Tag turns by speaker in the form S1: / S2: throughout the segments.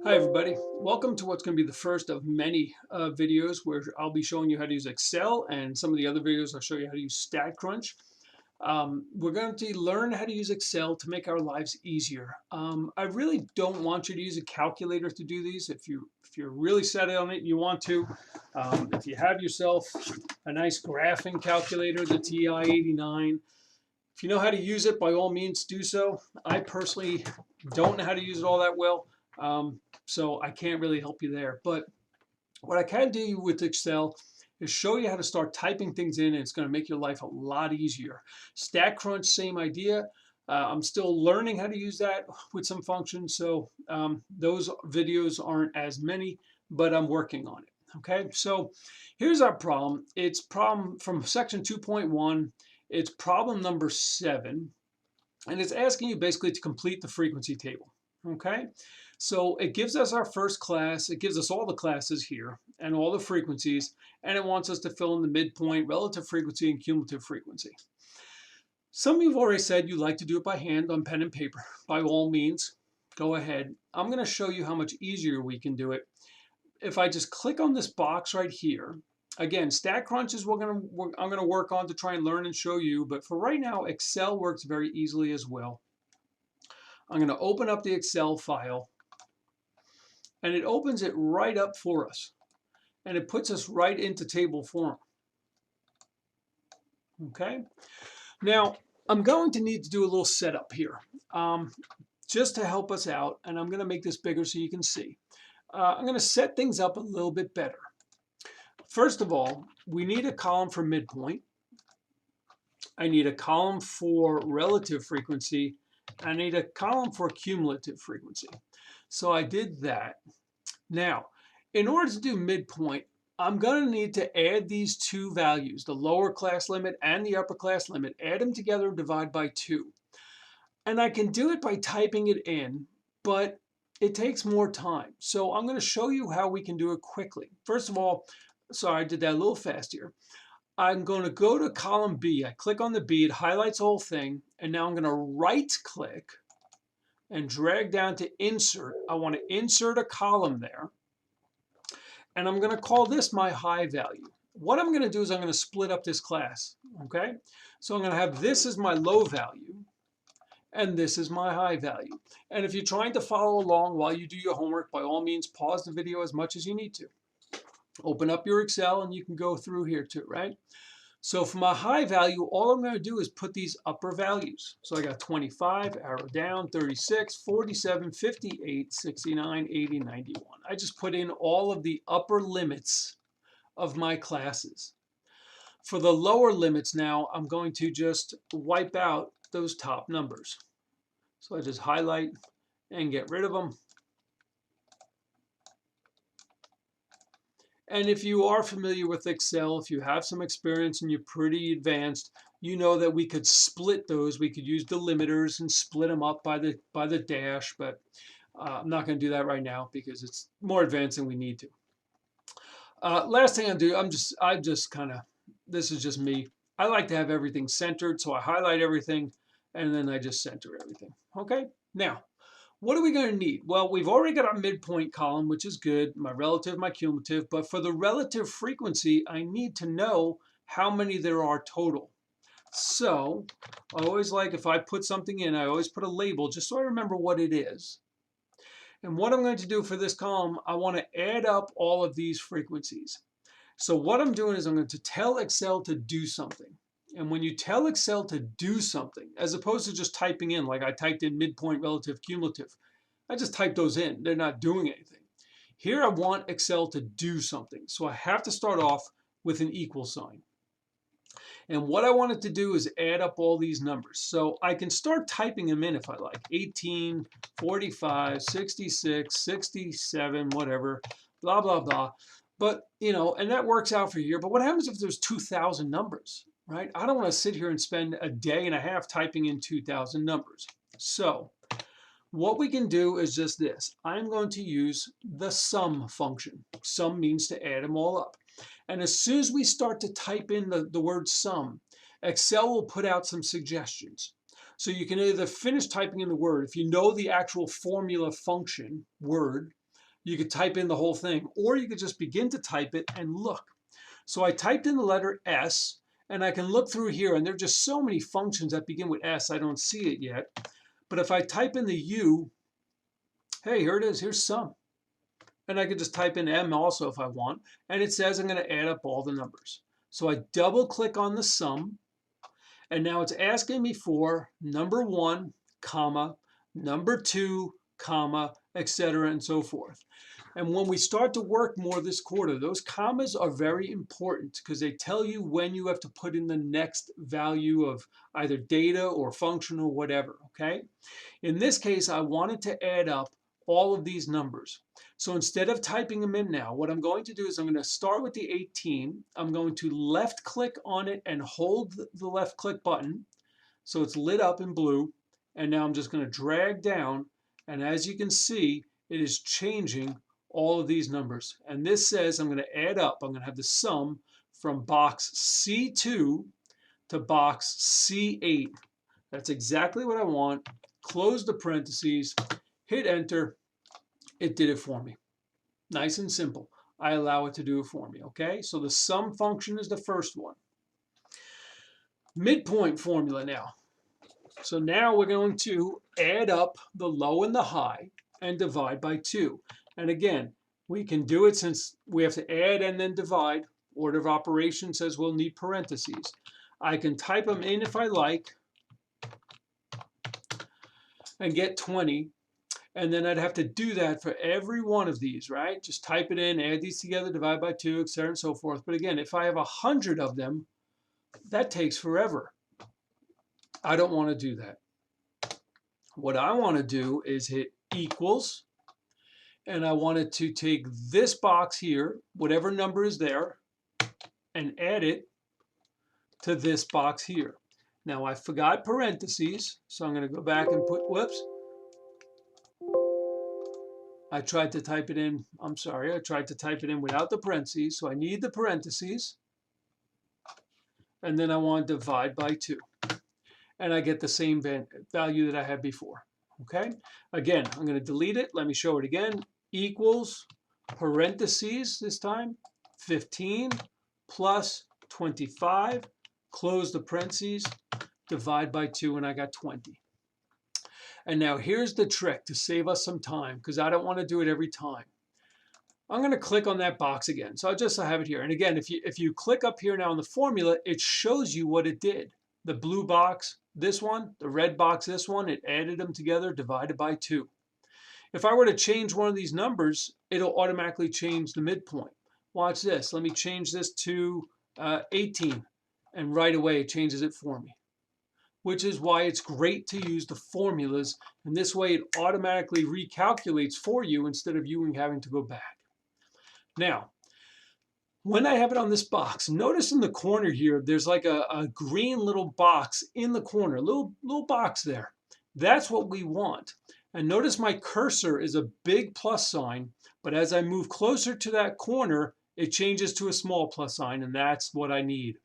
S1: Hi everybody, welcome to what's going to be the first of many videos where I'll be showing you how to use Excel, and some of the other videos I'll show you how to use StatCrunch. We're going to learn how to use Excel to make our lives easier. I really don't want you to use a calculator to do these. If you're really set on it and you want to, if you have yourself a nice graphing calculator, the TI-89, if you know how to use it, by all means do so. I personally don't know how to use it all that well. So I can't really help you there. But what I can do with Excel is show you how to start typing things in, and it's going to make your life a lot easier. StatCrunch, same idea. I'm still learning how to use that with some functions, so those videos aren't as many, but I'm working on it. Okay, so here's our problem. It's problem from section 2.1. It's problem number 7, and it's asking you basically to complete the frequency table. Okay, so it gives us our first class, it gives us all the classes here and all the frequencies, and it wants us to fill in the midpoint, relative frequency, and cumulative frequency. Some of you have already said you like to do it by hand on pen and paper. By all means, go ahead. I'm going to show you how much easier we can do it. If I just click on this box right here, again, StatCrunch is what I'm going to work on to try and learn and show you, but for right now, Excel works very easily as well. I'm going to open up the Excel file, and it opens it right up for us, and it puts us right into table form. Okay, now I'm going to need to do a little setup here just to help us out, and I'm going to make this bigger so you can see. I'm going to set things up a little bit better. First of all, we need a column for midpoint. I need a column for relative frequency. I need a column for cumulative frequency. So I did that. Now, in order to do midpoint, I'm going to need to add these two values, the lower class limit and the upper class limit, add them together and divide by 2. And I can do it by typing it in, but it takes more time. So I'm going to show you how we can do it quickly. First of all, sorry, I did that a little fast here. I'm going to go to column B. I click on the B, it highlights the whole thing, and now I'm going to right click and drag down to insert. I want to insert a column there, and I'm going to call this my high value. What I'm going to do is I'm going to split up this class, okay? So I'm going to have this as my low value, and this is my high value. And if you're trying to follow along while you do your homework, by all means, pause the video as much as you need to. Open up your Excel and you can go through here too, right? So for my high value, all I'm going to do is put these upper values. So I got 25, arrow down, 36, 47, 58, 69, 80, 91. I just put in all of the upper limits of my classes. For the lower limits now, I'm going to just wipe out those top numbers. So I just highlight and get rid of them. And if you are familiar with Excel, if you have some experience and you're pretty advanced, you know that we could split those. We could use delimiters and split them up by the dash, but I'm not going to do that right now because it's more advanced than we need to. Last thing I'll do, I just kind of, this is just me. I like to have everything centered, so I highlight everything and then I just center everything. Okay, now what are we going to need? Well, we've already got our midpoint column, which is good, my relative, my cumulative, but for the relative frequency, I need to know how many there are total. So I always like, if I put something in, I always put a label just so I remember what it is. And what I'm going to do for this column, I want to add up all of these frequencies. So what I'm doing is I'm going to tell Excel to do something. And when you tell Excel to do something, as opposed to just typing in, like I typed in midpoint, relative, cumulative, I just typed those in. They're not doing anything. Here I want Excel to do something. So I have to start off with an equal sign. And what I want it to do is add up all these numbers. So I can start typing them in if I like. 18, 45, 66, 67, whatever, blah, blah, blah. But, you know, and that works out for here. But what happens if there's 2,000 numbers, right? I don't want to sit here and spend a day and a half typing in 2,000 numbers. So what we can do is just this. I'm going to use the sum function. Sum means to add them all up. And as soon as we start to type in the word sum, Excel will put out some suggestions. So you can either finish typing in the word, if you know the actual formula function word, You could type in the whole thing, or you could just begin to type it and look. So I typed in the letter S, and I can look through here, and there are just so many functions that begin with S, I don't see it yet. But if I type in the U, hey, here it is, here's sum. And I could just type in M also if I want, and it says I'm going to add up all the numbers. So I double click on the sum, and now it's asking me for number 1, comma, number 2, comma, etc. and so forth. And when we start to work more this quarter, those commas are very important because they tell you when you have to put in the next value of either data or function or whatever, okay? In this case, I wanted to add up all of these numbers. So instead of typing them in now, what I'm going to do is I'm going to start with the 18. I'm going to left click on it and hold the left click button so it's lit up in blue. And now I'm just going to drag down, and as you can see, it is changing all of these numbers. And this says I'm going to add up, I'm going to have the sum from box C2 to box C8. That's exactly what I want. Close the parentheses, hit enter, it did it for me. Nice and simple. I allow it to do it for me, okay? So the sum function is the first one. Midpoint formula now. So now we're going to add up the low and the high and divide by 2. And again, we can do it since we have to add and then divide. Order of operation says we'll need parentheses. I can type them in if I like and get 20. And then I'd have to do that for every one of these, right? Just type it in, add these together, divide by 2, etc. and so forth. But again, if I have 100 of them, that takes forever. I don't want to do that. What I want to do is hit equals, and I wanted to take this box here, whatever number is there, and add it to this box here. Now I forgot parentheses, so I'm going to go back and put, whoops. I tried to type it in, I'm sorry, I tried to type it in without the parentheses, so I need the parentheses. And then I want to divide by 2. And I get the same value that I had before, okay? Again, I'm going to delete it. Let me show it again. Equals, parentheses this time, 15 plus 25, close the parentheses, divide by 2, and I got 20. And now here's the trick to save us some time, because I don't want to do it every time. I'm going to click on that box again. So I have it here. And again, if you click up here now on the formula, it shows you what it did. The blue box, this one, the red box, this one, it added them together, divided by 2. If I were to change one of these numbers, it'll automatically change the midpoint. Watch this. Let me change this to 18. And right away, it changes it for me. Which is why it's great to use the formulas. And this way, it automatically recalculates for you instead of you having to go back. Now, when I have it on this box, notice in the corner here, there's like a green little box in the corner, little box there. That's what we want. And notice my cursor is a big plus sign, but as I move closer to that corner, it changes to a small plus sign, and that's what I need.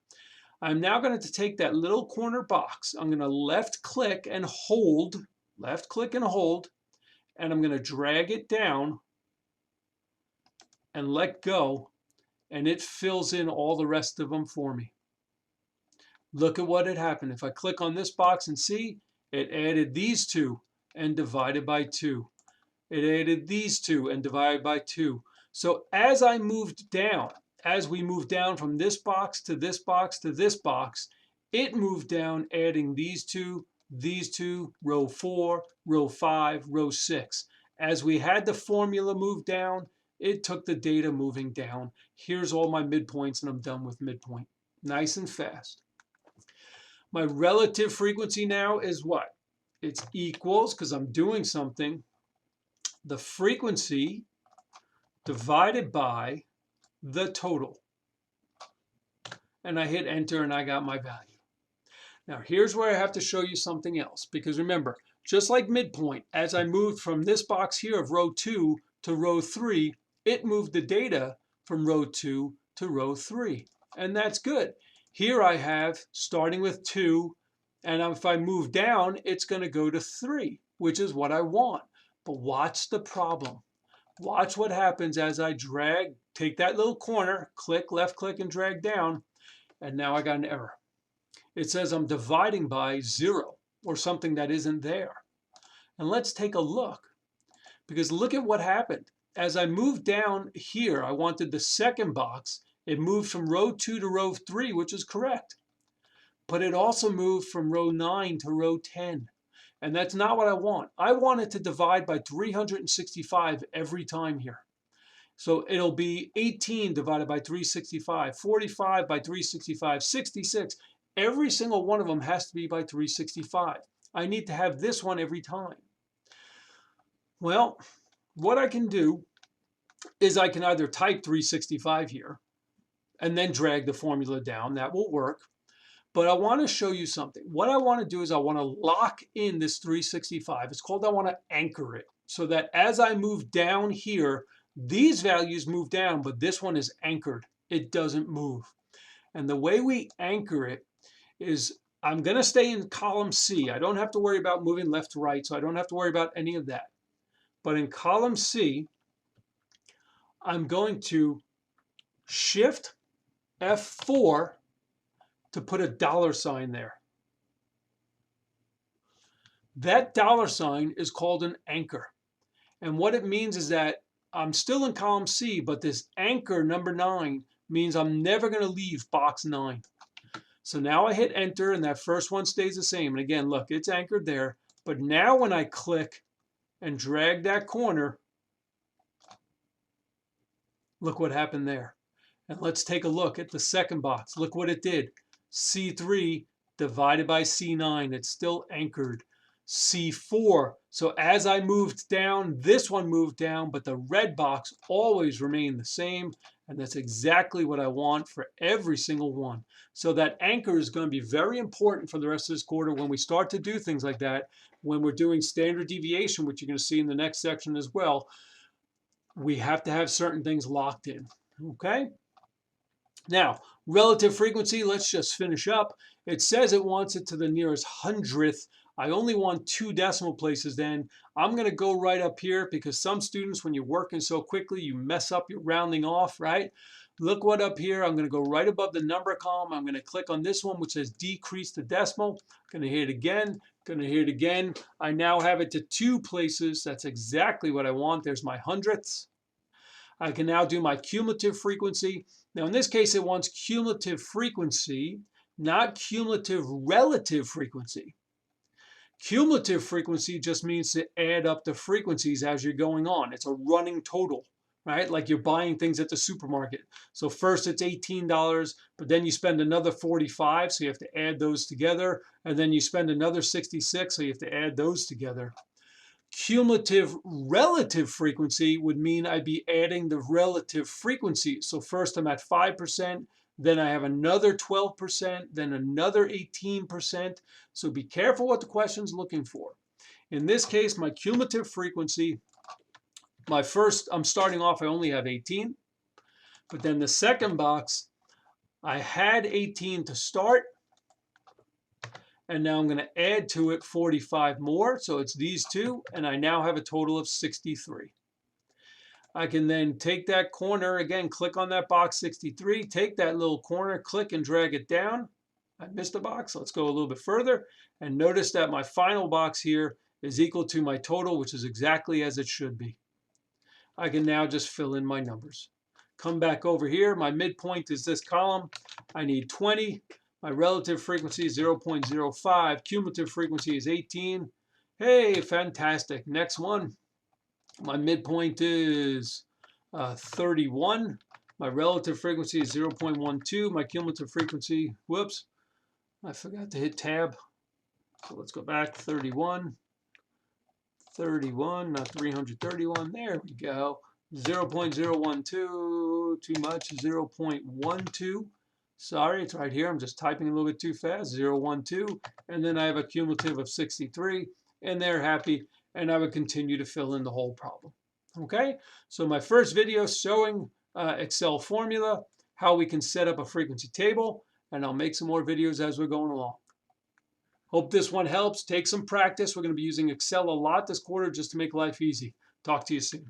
S1: I'm now going to take that little corner box. I'm going to left click and hold, and I'm going to drag it down and let go, and it fills in all the rest of them for me. Look at what had happened. If I click on this box and see, it added these 2 and divided by 2. It added these 2 and divided by 2. So as I moved down, as we moved down from this box to this box to this box, it moved down adding these 2, row 4, row 5, row 6. As we had the formula move down, it took the data moving down. Here's all my midpoints, and I'm done with midpoint. Nice and fast. My relative frequency now is what? It's equals, because I'm doing something, the frequency divided by the total. And I hit enter, and I got my value. Now here's where I have to show you something else, because remember, just like midpoint, as I moved from this box here of row 2 to row 3, it moved the data from row 2 to row 3. And that's good. Here I have starting with 2, and if I move down, it's going to go to 3, which is what I want. But watch the problem. Watch what happens as I drag, take that little corner, click, left click, and drag down, and now I got an error. It says I'm dividing by 0 or something that isn't there. And let's take a look, because look at what happened. As I moved down here, I wanted the second box. It moved from row 2 to row 3, which is correct. But it also moved from row 9 to row 10. And that's not what I want. I want it to divide by 365 every time here. So it'll be 18 divided by 365, 45 by 365, 66. Every single one of them has to be by 365. I need to have this one every time. Well, what I can do is I can either type 365 here and then drag the formula down. That will work. But I want to show you something. What I want to do is I want to lock in this 365. It's called I want to anchor it, so that as I move down here, these values move down, but this one is anchored. It doesn't move. And the way we anchor it is I'm going to stay in column C. I don't have to worry about moving left to right, so I don't have to worry about any of that. But in column C, I'm going to Shift F4 to put a $sign there. That $sign is called an anchor. And what it means is that I'm still in column C, but this anchor number 9 means I'm never going to leave box 9. So now I hit enter and that first one stays the same. And again, look, it's anchored there. But now when I click and drag that corner, look what happened there. And let's take a look at the second box. Look what it did. C3 divided by C9. It's still anchored. C4. So as I moved down, this one moved down, but the red box always remained the same. And that's exactly what I want for every single one. So that anchor is going to be very important for the rest of this quarter when we start to do things like that. When we're doing standard deviation, which you're going to see in the next section as well, we have to have certain things locked in. Okay? Now, relative frequency, let's just finish up. It says it wants it to the nearest hundredth. I only want 2 decimal places then. I'm going to go right up here because some students, when you're working so quickly, you mess up your rounding off, right? Look what up here. I'm going to go right above the number column. I'm going to click on this one, which says decrease the decimal. Going to hit it again. Going to hit it again. I now have it to 2 places. That's exactly what I want. There's my hundredths. I can now do my cumulative frequency. Now in this case, it wants cumulative frequency, not cumulative relative frequency. Cumulative frequency just means to add up the frequencies as you're going on. It's a running total, right? Like you're buying things at the supermarket. So first it's $18, but then you spend another $45, so you have to add those together. And then you spend another $66, so you have to add those together. Cumulative relative frequency would mean I'd be adding the relative frequencies. So first I'm at 5%, then I have another 12%, then another 18%. So be careful what the question's looking for. In this case, my cumulative frequency, I'm starting off, I only have 18. But then the second box, I had 18 to start. And now I'm going to add to it 45 more. So it's these two. And I now have a total of 63. I can then take that corner, again, click on that box 63, take that little corner, click and drag it down. I missed a box. Let's go a little bit further. And notice that my final box here is equal to my total, which is exactly as it should be. I can now just fill in my numbers. Come back over here. My midpoint is this column. I need 20. My relative frequency is 0.05. Cumulative frequency is 18. Hey, fantastic. Next one. My midpoint is 31. My relative frequency is 0.12. My cumulative frequency, whoops, I forgot to hit tab. So let's go back, 31. 31, not 331. There we go. 0.012, too much, 0.12. Sorry, it's right here. I'm just typing a little bit too fast, 0.12. And then I have a cumulative of 63, and they're happy. And I would continue to fill in the whole problem. Okay, so my first video showing Excel formula, how we can set up a frequency table, and I'll make some more videos as we're going along. Hope this one helps. Take some practice. We're going to be using Excel a lot this quarter just to make life easy. Talk to you soon.